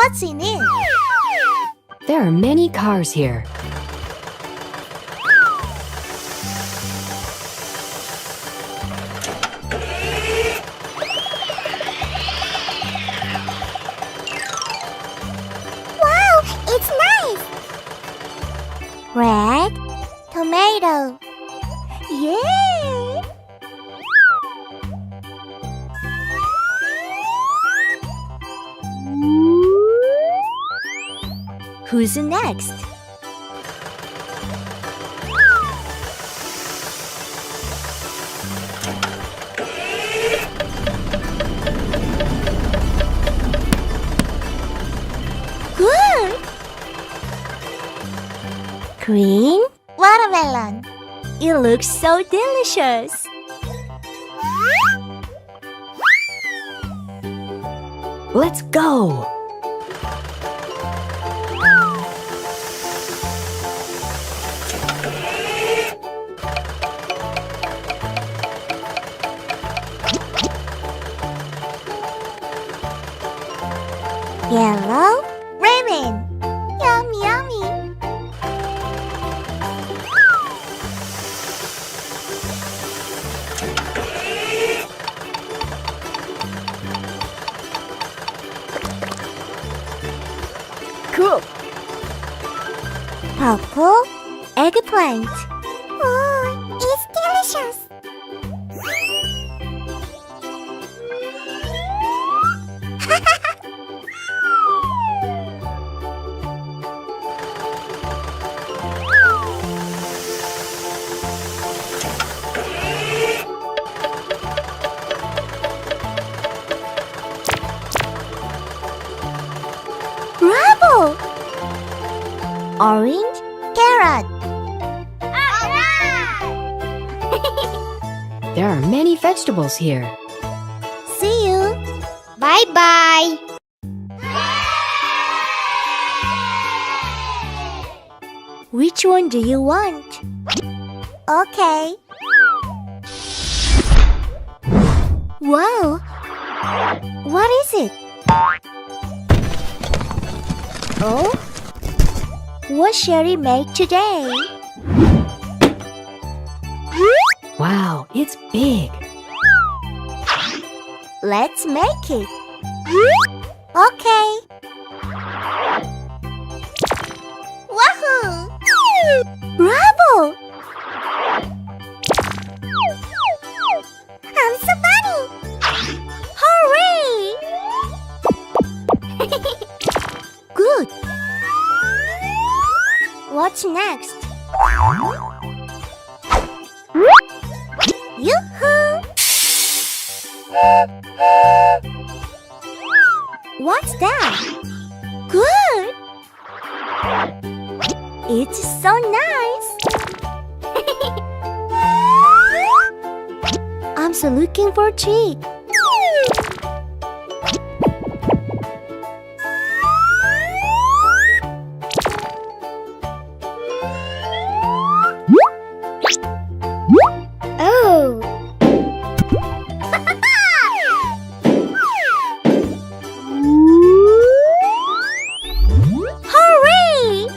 What's in it? There are many cars here. Wow, it's nice! Red tomato. Yeah! Who's next? Good! Green watermelon. It looks so delicious. Let's go! Yellow ramen. Yum, yummy. Cool! Purple eggplant. Oh, it's delicious. Bravo! Orange carrot. There are many vegetables here. See you. Bye-bye. Which one do you want? Okay. Wow. What is it? Oh? What shall we make today? Wow, it's big. Let's make it. Okay. Wahoo! Bravo! I'm so funny! Hooray! Good. What's next? Yoo-hoo! What's that? Good! It's so nice! I'm so looking for a treat. Oh! Hooray!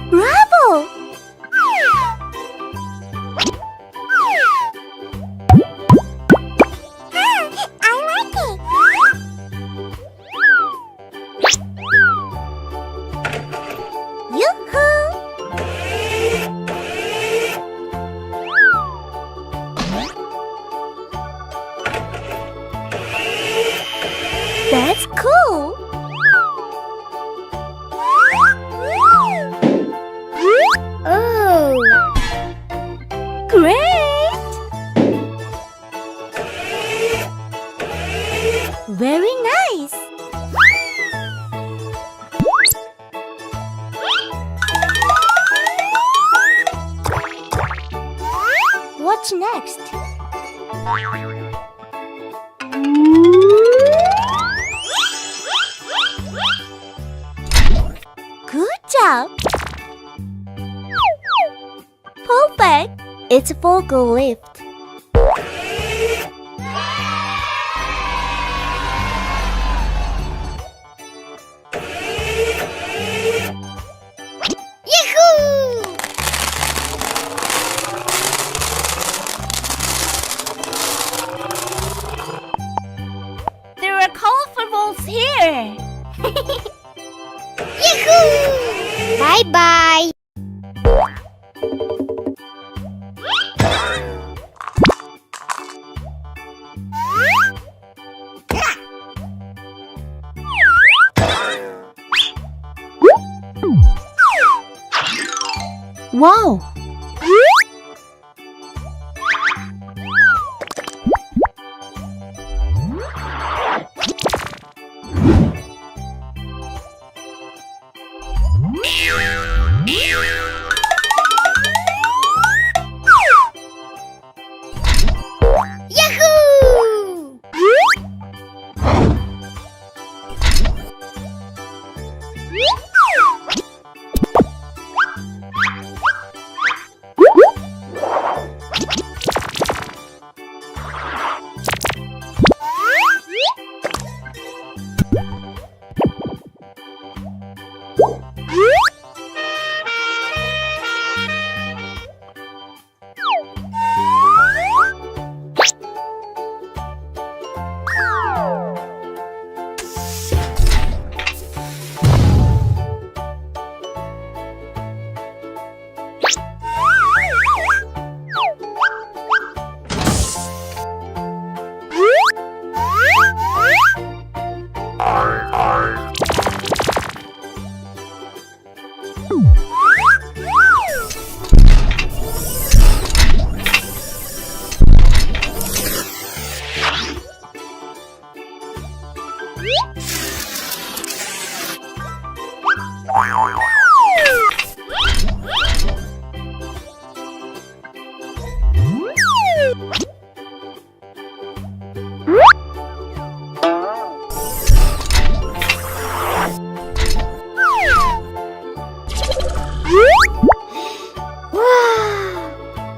Bravo! I like it. Yoo-hoo! That's cool! Oh! Great! Very nice! What's next? Good job! Perfect! It's a forklift. Bye-bye. Wow! Yahoo!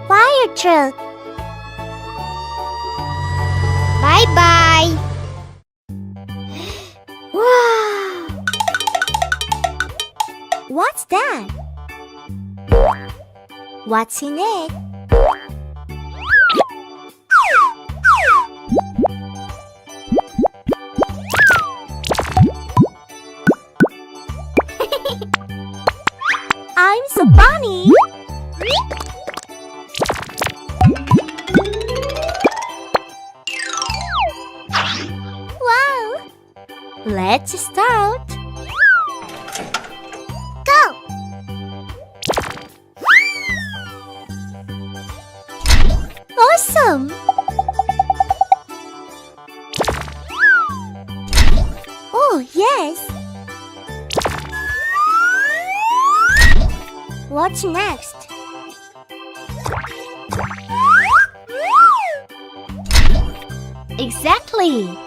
Fire truck. Bye-bye. Wow. What's that? What's in it? I'm so funny. Wow. Let's start. Go. Awesome. Oh, yes. What's next? Exactly.